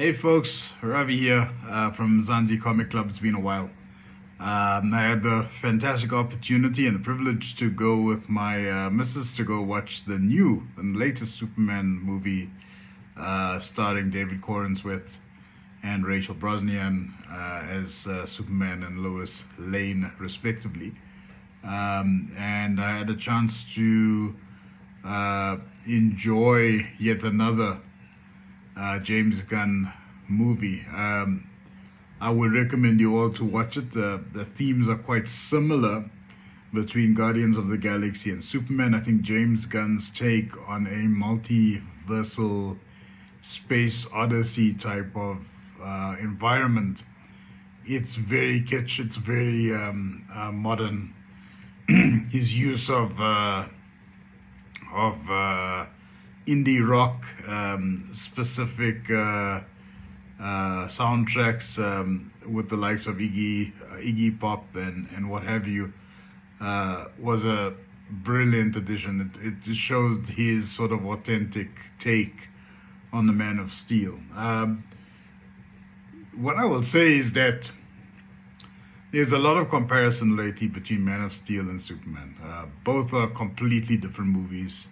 Hey folks, Ravi here from Zanzi Comic Club. It's been a while. I had the fantastic opportunity and the privilege to go with my missus to go watch the new and latest Superman movie starring David Corenswet and Rachel Brosnahan as Superman and Lois Lane, respectively. And I had a chance to enjoy yet another James Gunn movie. I would recommend you all to watch it. The themes are quite similar between Guardians of the Galaxy and Superman. I think James Gunn's take on a multiversal space odyssey type of environment. It's very kitsch. It's very modern. His use of indie rock, specific soundtracks with the likes of Iggy Pop and what have you, was a brilliant addition. It shows his sort of authentic take on the Man of Steel. What I will say is that there's a lot of comparison lately between Man of Steel and Superman. Both are completely different movies.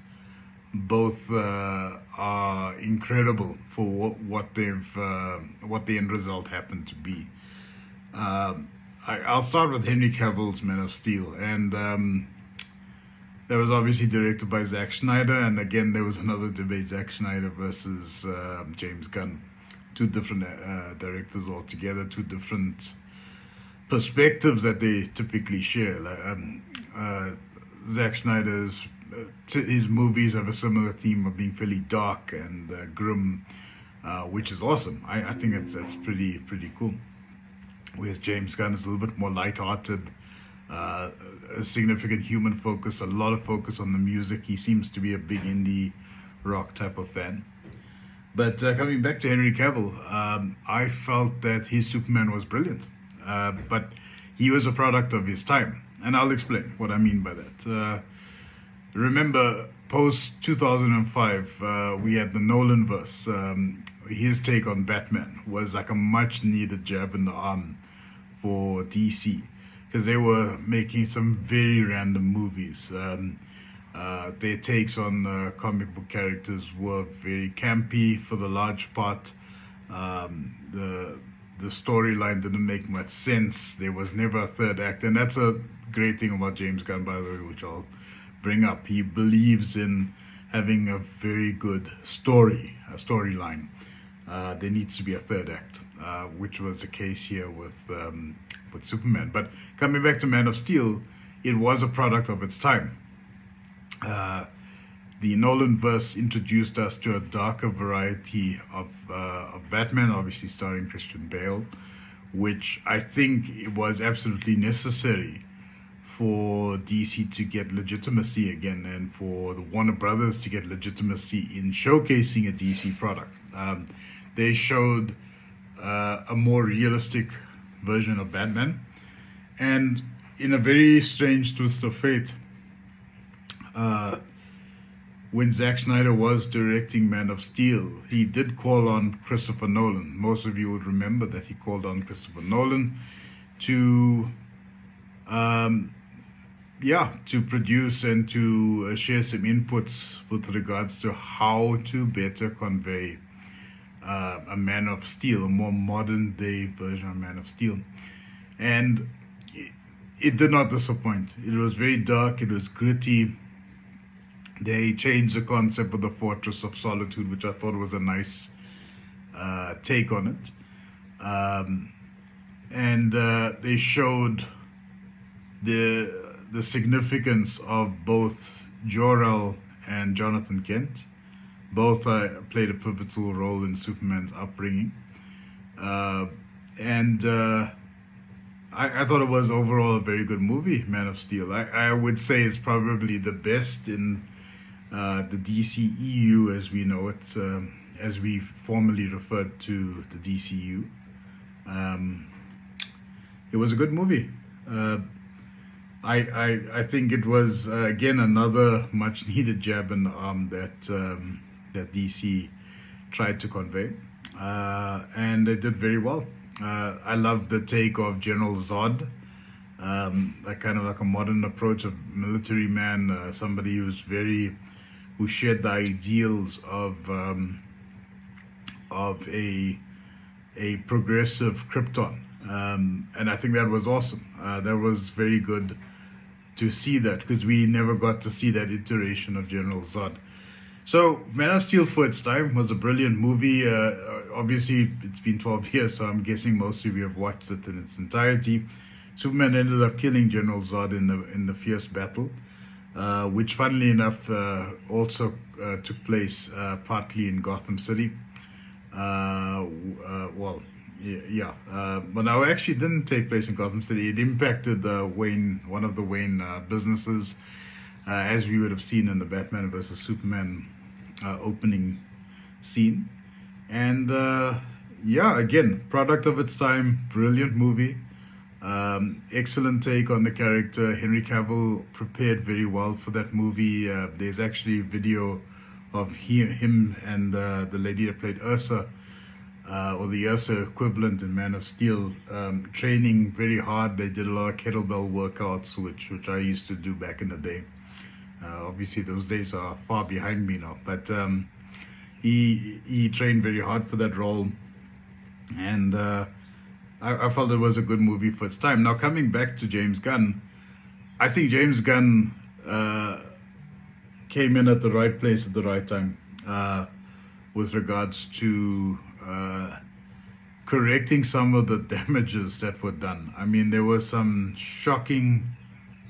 Both are incredible for what the end result happened to be. I'll start with Henry Cavill's Man of Steel, and that was obviously directed by Zack Snyder, and again there was another debate: Zack Snyder versus James Gunn. Two different directors altogether, two different perspectives that they typically share. Zack Snyder's his movies have a similar theme of being fairly dark and grim, which is awesome. I think that's pretty cool. Whereas James Gunn is a little bit more light-hearted, a significant human focus, a lot of focus on the music. He seems to be a big indie rock type of fan. But coming back to Henry Cavill, I felt that his Superman was brilliant, but he was a product of his time, and I'll explain what I mean by that. Remember, post 2005, we had the Nolanverse. His take on Batman was like a much needed jab in the arm for DC, because they were making some very random movies. Their takes on comic book characters were very campy for the large part. The storyline didn't make much sense. There was never a third act, and that's a great thing about James Gunn, by the way, which I'll bring up. He believes in having a very good storyline. There needs to be a third act, which was the case here with Superman. But coming back to Man of Steel, it was a product of its time. The Nolanverse introduced us to a darker variety of Batman, obviously starring Christian Bale, which I think it was absolutely necessary for DC to get legitimacy again, and for the Warner Brothers to get legitimacy in showcasing a DC product. They showed a more realistic version of Batman, and in a very strange twist of fate, when Zack Snyder was directing Man of Steel, he did call on Christopher Nolan. Most of you would remember that he called on Christopher Nolan to produce and to share some inputs with regards to how to better convey a Man of Steel, a more modern day version of Man of Steel. And it did not disappoint. It was very dark, it was gritty. They changed the concept of the Fortress of Solitude, which I thought was a nice take on it. And they showed the significance of both Jor-El and Jonathan Kent. Both played a pivotal role in Superman's upbringing. And I thought it was overall a very good movie, Man of Steel. I would say it's probably the best in the DCEU as we know it, as we formerly referred to the DCU. It was a good movie. I think it was again another much needed jab in the arm that DC tried to convey. and they did very well. I love the take of General Zod, like kind of like a modern approach of military man, somebody who shared the ideals of a progressive Krypton, and I think that was awesome. That was very good to see that because we never got to see that iteration of General Zod. So, Man of Steel for its time was a brilliant movie. Obviously, it's been 12 years, so I'm guessing most of you have watched it in its entirety. Superman ended up killing General Zod in the fierce battle, which, funnily enough, also took place partly in Gotham City. Well, yeah, but now it actually didn't take place in Gotham City. It impacted one of the Wayne businesses, as we would have seen in the Batman versus Superman opening scene. And yeah, again, product of its time, brilliant movie. Excellent take on the character. Henry Cavill prepared very well for that movie. There's actually video of him and the lady that played Ursa, or the Ursa equivalent in Man of Steel, training very hard. They did a lot of kettlebell workouts, which I used to do back in the day. Obviously, those days are far behind me now, but he trained very hard for that role, and I felt it was a good movie for its time. Now, coming back to James Gunn, I think James Gunn came in at the right place at the right time with regards to correcting some of the damages that were done. I mean, there were some shocking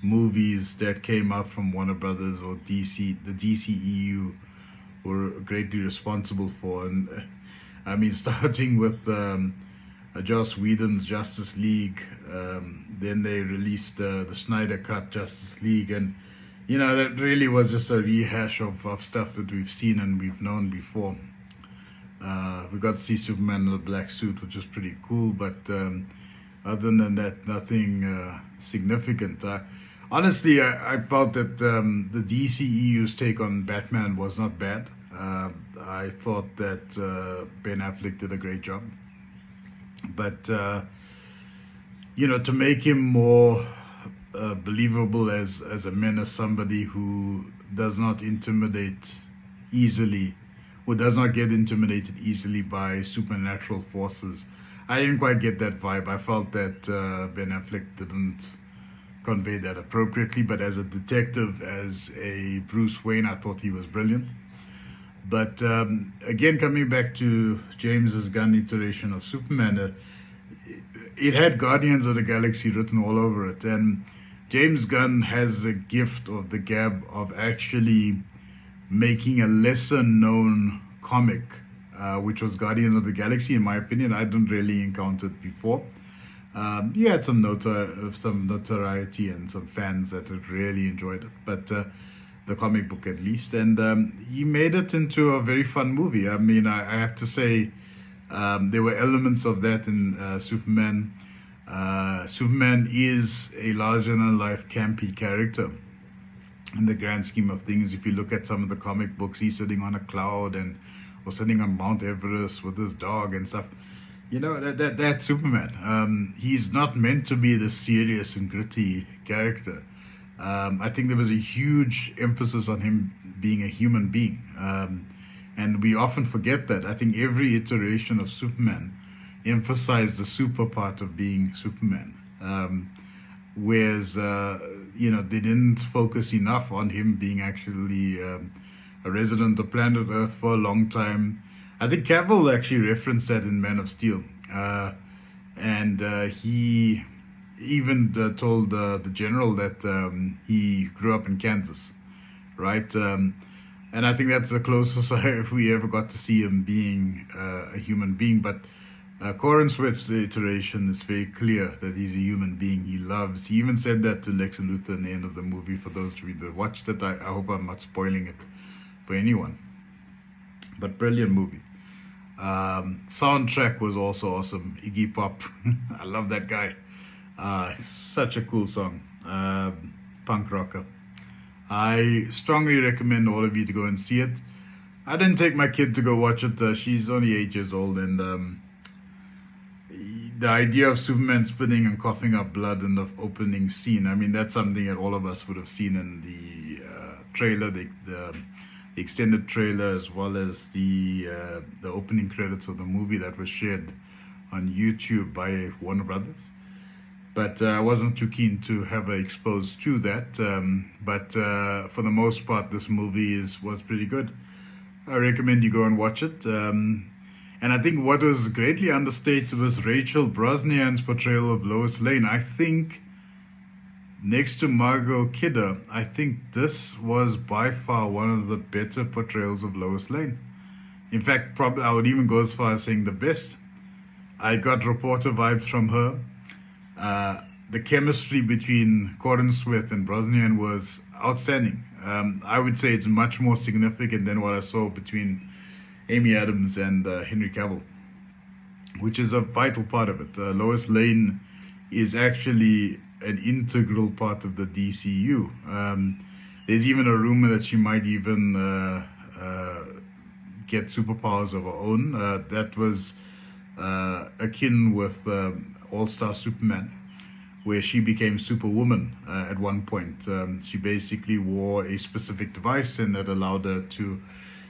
movies that came out from Warner Brothers or DC, the DCEU were greatly responsible for. And I mean, starting with Joss Whedon's Justice League, then they released the Snyder Cut Justice League, and you know, that really was just a rehash of stuff that we've seen and we've known before. We got to see Superman in a black suit, which was pretty cool, but other than that, nothing significant. Honestly, I felt that the DCEU's take on Batman was not bad. I thought that Ben Affleck did a great job. But, you know, to make him more believable as a menace, somebody who does not intimidate easily, who does not get intimidated easily by supernatural forces. I didn't quite get that vibe. I felt that Ben Affleck didn't convey that appropriately, but as a detective, as a Bruce Wayne, I thought he was brilliant. But again, coming back to James's Gunn iteration of Superman, it had Guardians of the Galaxy written all over it, and James Gunn has a gift of the gab of actually making a lesser known comic, which was Guardians of the Galaxy. In my opinion, I didn't really encounter it before. He had some notoriety and some fans that had really enjoyed it, but the comic book at least, and he made it into a very fun movie. I mean, I have to say, there were elements of that in Superman. Superman is a larger-than-life campy character in the grand scheme of things. If you look at some of the comic books, he's sitting on a cloud or sitting on Mount Everest with his dog and stuff. You know, that's Superman. He's not meant to be the serious and gritty character. I think there was a huge emphasis on him being a human being. And we often forget that. I think every iteration of Superman emphasized the super part of being Superman. Whereas, you know, they didn't focus enough on him being actually a resident of planet Earth for a long time. I think Cavill actually referenced that in Man of Steel. And he even told the general that he grew up in Kansas, right? And I think that's the closest if we ever got to see him being a human being. But Corran Sweat's iteration is very clear that he's a human being. He even said that to Lex Luthor in the end of the movie. For those of you that watched it, I hope I'm not spoiling it for anyone. But brilliant movie. Soundtrack was also awesome. Iggy Pop, I love that guy. Such a cool song. Punk rocker. I strongly recommend all of you to go and see it. I didn't take my kid to go watch it. She's only 8 years old, and the idea of Superman spitting and coughing up blood in the opening scene, I mean, that's something that all of us would have seen in the trailer, the extended trailer, as well as the opening credits of the movie that was shared on YouTube by Warner Brothers. But I wasn't too keen to have her exposed to that. But for the most part, this movie was pretty good. I recommend you go and watch it. And I think what was greatly understated was Rachel Brosnahan's portrayal of Lois Lane. I think, next to Margot Kidder, I think this was by far one of the better portrayals of Lois Lane. In fact, probably I would even go as far as saying the best. I got reporter vibes from her. The chemistry between Gordon Smith and Brosnahan was outstanding. I would say it's much more significant than what I saw between Amy Adams and Henry Cavill, which is a vital part of it. Lois Lane is actually an integral part of the DCU. There's even a rumor that she might even get superpowers of her own. That was akin with All-Star Superman, where she became Superwoman at one point. She basically wore a specific device, and that allowed her to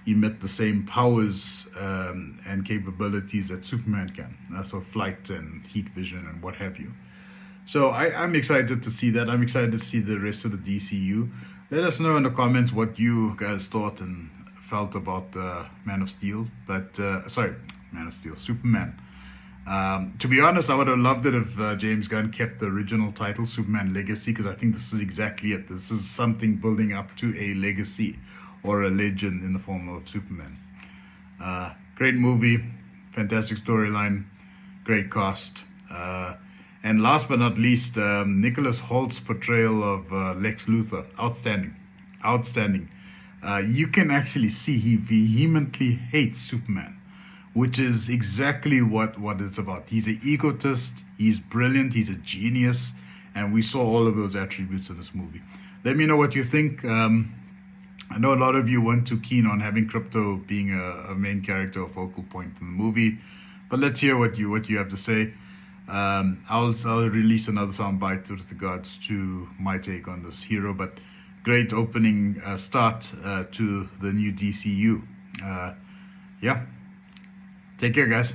emit the same powers and capabilities that Superman can. So flight and heat vision and what have you. So I'm excited to see that. I'm excited to see the rest of the DCU. Let us know in the comments what you guys thought and felt about Man of Steel. Man of Steel, Superman. To be honest, I would have loved it if James Gunn kept the original title, Superman Legacy, because I think this is exactly it. This is something building up to a legacy or a legend in the form of Superman. Great movie, fantastic storyline, great cast. And last but not least, Nicholas Holt's portrayal of Lex Luthor, outstanding, outstanding. You can actually see he vehemently hates Superman, which is exactly what it's about. He's an egotist, he's brilliant, he's a genius, and we saw all of those attributes in this movie. Let me know what you think. I know a lot of you weren't too keen on having Krypto being a main character or focal point in the movie, but let's hear what you have to say. I'll release another soundbite with regards to my take on this hero, but great opening start to the new DCU. Yeah. Take care, guys.